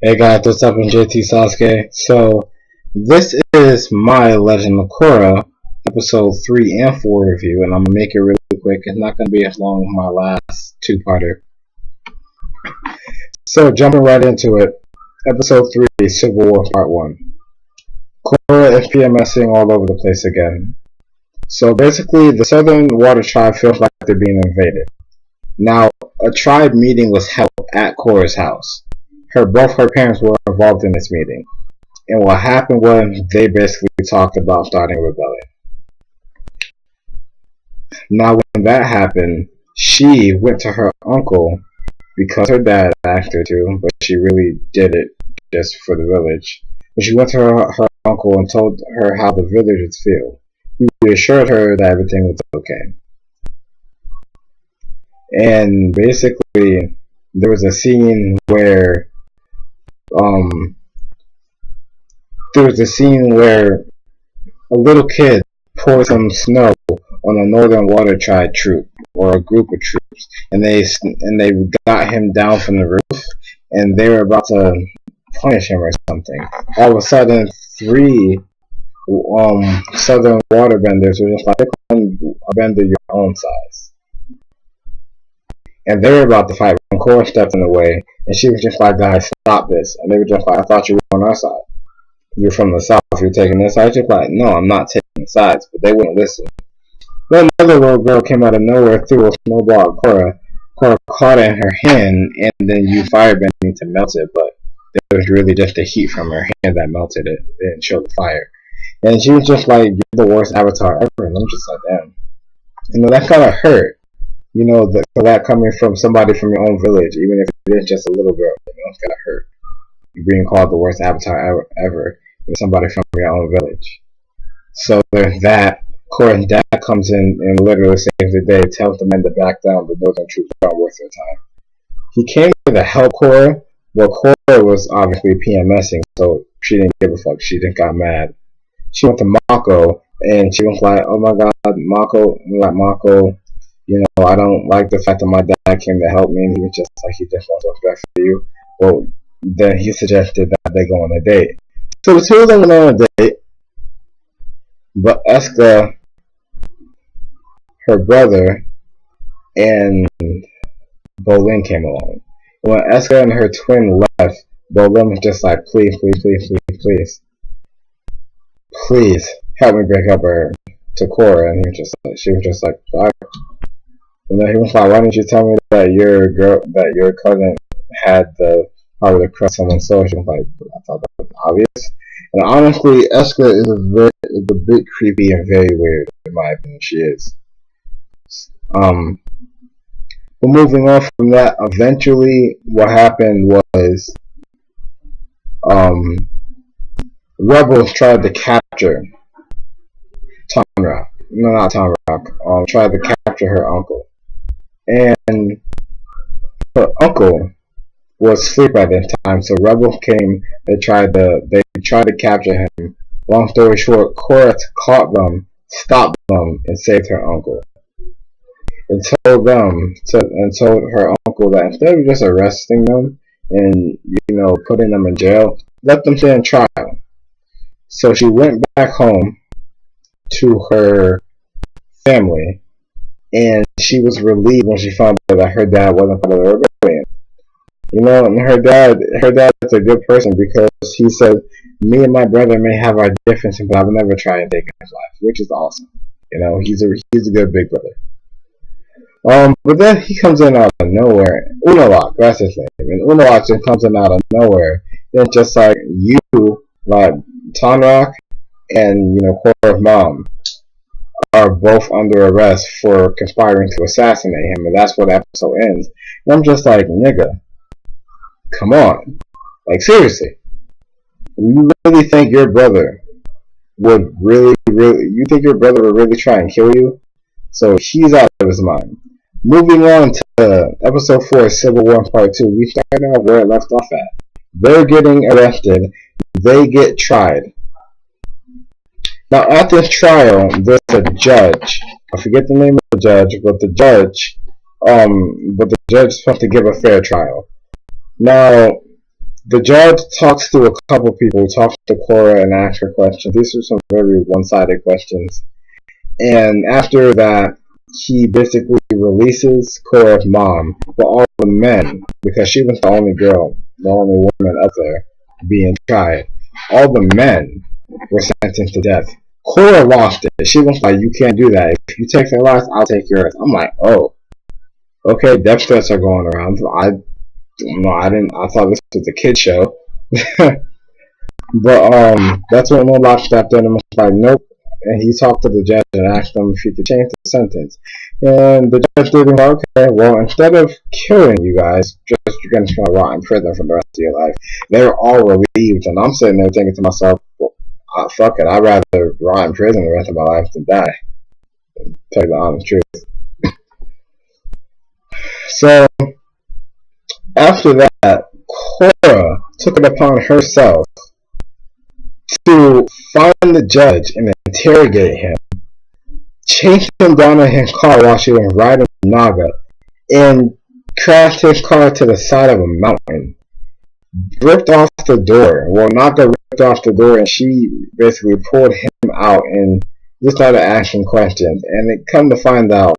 Hey guys, what's up? I'm JT Sasuke. So, this is my Legend of Korra, episode 3 and 4 review, and I'm gonna make it really quick. It's not gonna be as long as my last two-parter. So, jumping right into it, episode 3, Civil War Part 1. Korra is PMSing all over the place again. So, basically, the Southern Water Tribe feels like they're being invaded. Now, a tribe meeting was held at Korra's house. Both her parents were involved in this meeting. And what happened was they basically talked about starting a rebellion. Now when that happened, she went to her uncle because her dad asked her to, but she really did it just for the village. But she went to her uncle and told her how the villagers feel. He reassured her that everything was okay. And basically, there was a scene where a little kid poured some snow on a Northern Water Tribe troop or a group of troops, and they got him down from the roof, and they were about to punish him or something. All of a sudden, 3 Southern waterbenders were just like, a bender your own size. And they were about to fight when Korra stepped in the way, and she was just like, guys, stop this. And they were just like, I thought you were on our side. You're from the south, you're taking this side. She's like, no, I'm not taking sides, but they wouldn't listen. Then another little girl came out of nowhere, threw a snowball at Korra. Korra caught it in her hand, and then used firebending to melt it, but it was really just the heat from her hand that melted it. It didn't show the fire. And she was just like, you're the worst avatar ever. And I'm just like, damn. That kind of hurt. That coming from somebody from your own village, even if it's just a little girl, it's gotta hurt. You're being called the worst avatar ever, with somebody from your own village. So there's that. Korra's dad comes in and literally saves the day, tells the men to back down, the northern troops aren't worth their time. He came to help Korra, but Korra was obviously PMSing, so she didn't give a fuck. She just got mad. She went to Mako, and she was like, oh my god, Mako, I don't like the fact that my dad came to help me, and he was just like, he just wants what's best for you. Well, then he suggested that they go on a date. So the two of them went on a date, but Eska, her brother, and Bolin came along. When Eska and her twin left, Bolin was just like, please help me break up to Korra, and she was just like, sorry. And then he was like, why didn't you tell me that your cousin had the power to crush someone's soul? She was like, I thought that was obvious. And honestly, Eska is a bit creepy and very weird, in my opinion. She is. But moving on from that, eventually what happened was rebels tried to capture Tonrock. No, not Tonrock. Tried to capture her uncle. And her uncle was asleep at this time, so rebels came. They tried to capture him. Long story short, Korra caught them, stopped them, and saved her uncle. And told her uncle that instead of just arresting them and putting them in jail, let them stand trial. So she went back home to her family, and she was relieved when she found out that her dad wasn't part of the rebellion. And her dad's a good person because he said, me and my brother may have our differences, but I would never try and take his life, which is awesome. He's a good big brother. But then he comes in out of nowhere. Unalaq, that's his name. And Unalaq just comes in out of nowhere. And just like you, like Tonrock and Korra's mom are both under arrest for conspiring to assassinate him, and that's where the episode ends. And I'm just like, nigga, come on, like seriously, you really think your brother would really try and kill you? So he's out of his mind. Moving on to episode 4, Civil War Part 2, we start out where it left off at. They're getting arrested. They get tried. Now at this trial, there's a judge. I forget the name of the judge, but the judge is supposed to give a fair trial. Now, The judge talks to a couple people, talks to Korra and asks her questions. These are some very one-sided questions. And after that, he basically releases Korra's mom, but all the men, because she was the only girl, the only woman up there being tried. All the men were sentenced to death. Korra lost it. She was like, "You can't do that. If you take their lives, I'll take yours." I'm like, "Oh, okay." Death threats are going around. I didn't. I thought this was a kid show. But that's when Moloch stepped in and was like, "Nope." And he talked to the judge and asked him if he could change the sentence. And the judge did. Okay, well, instead of killing you guys, you're gonna rot in prison for the rest of your life. They were all relieved, and I'm sitting there thinking to myself, well, fuck it, I'd rather rot in prison the rest of my life than die. Tell you the honest truth. So after that, Korra took it upon herself to find the judge and interrogate him, chase him down in his car while she was riding Naga, and crashed his car to the side of a mountain. Ripped off the door. Well, Naga ripped off the door, and she basically pulled him out and just started asking questions. And it come to find out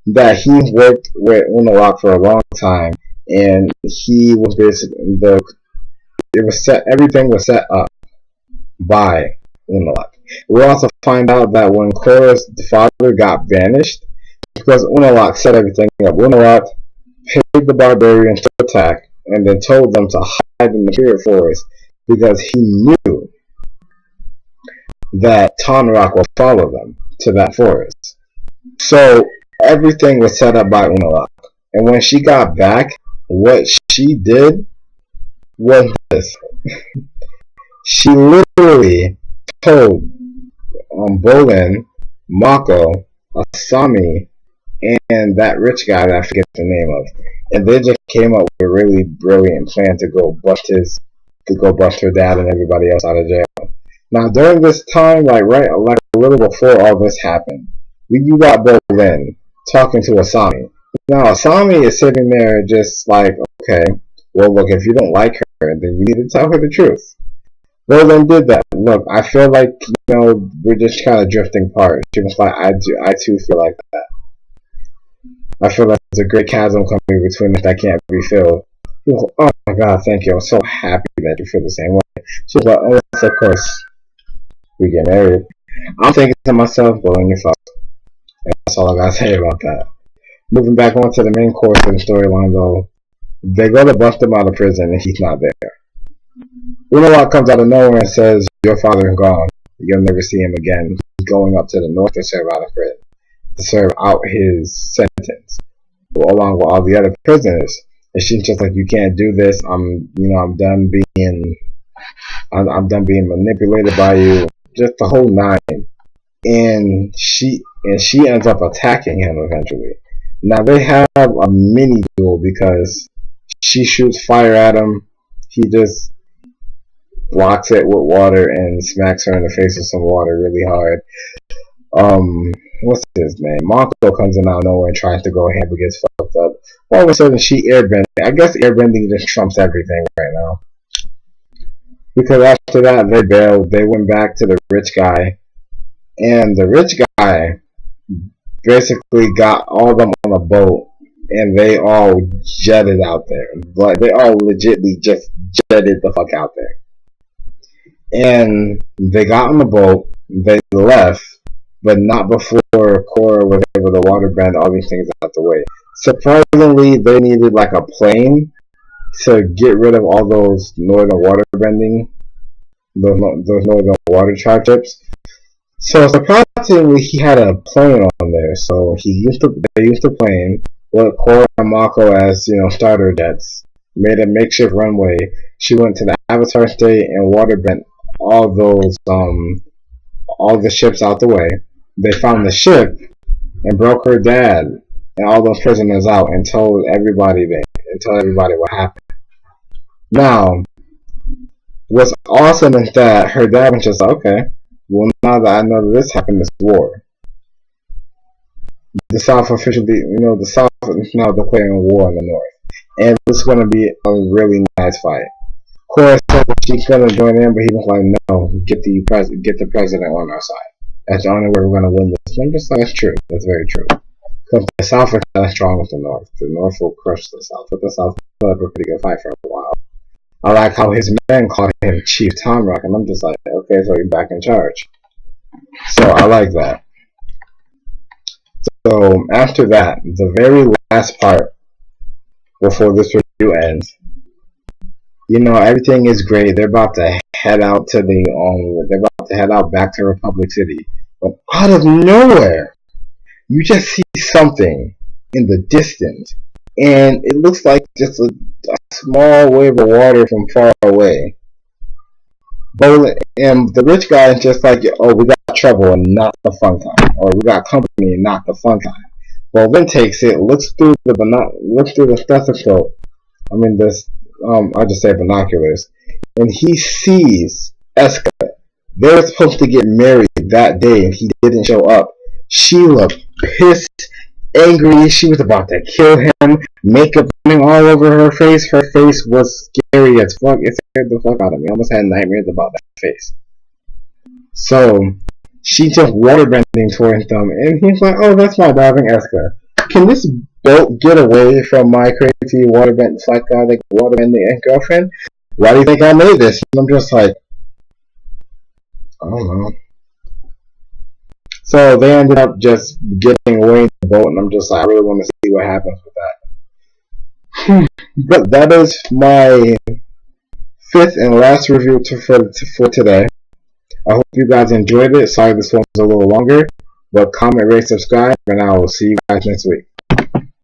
that he worked with Unalaq for a long time, and he was basically everything was set up by Unalaq. We also find out that when Korra's father got banished, because Unalaq set everything up, Unalaq paid the barbarians to attack and then told them to hide in the spirit forest because he knew that Tonraq will follow them to that forest. So everything was set up by Unalaq. And when she got back, what she did was this. She literally told Bolin, Mako, Asami, and that rich guy that I forget the name of, and they just came up with a really brilliant plan to go bust her dad and everybody else out of jail. Now during this time, like a little before all this happened, you got Bolin talking to Asami. Now Asami is sitting there just like, okay, well look, if you don't like her, then you need to tell her the truth. Bolin did that. Look, I feel like, we're just kind of drifting apart. She was like, I too feel like that. I feel like there's a great chasm coming between us that can't be filled. He was like, oh my god, thank you. I'm so happy that you feel the same way. She was like, unless of course we get married. I'm thinking to myself, Bolin, you're fucked. And that's all I gotta say about that. Moving back on to the main course of the storyline though, they go to bust him out of prison and he's not there. Unalaq comes out of nowhere and says, your father is gone. You'll never see him again. He's going up to the north to serve out of prison, to serve out his sentence, along with all the other prisoners. And she's just like, you can't do this. I'm done being manipulated by you. Just the whole nine. And she ends up attacking him eventually. Now they have a mini duel because she shoots fire at him. He just blocks it with water and smacks her in the face with some water really hard. What's his name? Mako comes in out of nowhere and tries to go ahead but gets fucked up. All of a sudden she airbending. I guess airbending just trumps everything right now. Because after that they bailed. They went back to the rich guy. And the rich guy basically got all of them on a boat. And they all jetted out there. Like, they all legitly just jetted the fuck out there. And they got on the boat, they left, but not before Korra was able to waterbend all these things out the way. Surprisingly, they needed like a plane to get rid of all those northern waterbending, those northern water tribe ships. So surprisingly, he had a plane on there. So they used the plane with Korra and Mako as starter jets. Made a makeshift runway. She went to the Avatar State and waterbent all the ships out the way. They found the ship and broke her dad and all those prisoners out and told everybody what happened. Now, what's awesome is that her dad was just like, okay, well now that I know that this happened, this war. The South officially, the South is now declaring war on the North. And this is going to be a really nice fight. Korra said that she's gonna join in, but he was like, no, get the president on our side. That's the only way we're gonna win this. And I'm just like, that's true. That's very true. Because the South is not as strong as the North. The North will crush the South, but the South put up a pretty good fight for a while. I like how his men called him Chief Tom Rock, and I'm just like, okay, so you're back in charge. So I like that. So after that, the very last part before this review ends, you know, everything is great. They're about to head out to they're about to head out back to Republic City. But out of nowhere, you just see something in the distance. And it looks like just a small wave of water from far away. And the rich guy is just like, oh, we got trouble and not the fun kind. Or we got company and not the fun kind. Bolin takes it, looks through the stethoscope. I mean, I just say binoculars, and he sees Eska. They were supposed to get married that day, and he didn't show up. She looked pissed, angry. She was about to kill him. Makeup running all over her face. Her face was scary as fuck. It scared the fuck out of me. I almost had nightmares about that face. So she just waterbending towards them, and he's like, "Oh, that's my darling Eska. Can this boat get away from my crazy psychotic waterbending girlfriend? Why do you think I made this?" And I'm just like, I don't know. So they ended up just getting away in the boat, and I'm just like, I really want to see what happens with that. But that is my fifth and last review for today. I hope you guys enjoyed it. Sorry this one was a little longer, but comment, rate, subscribe, and I will see you guys next week.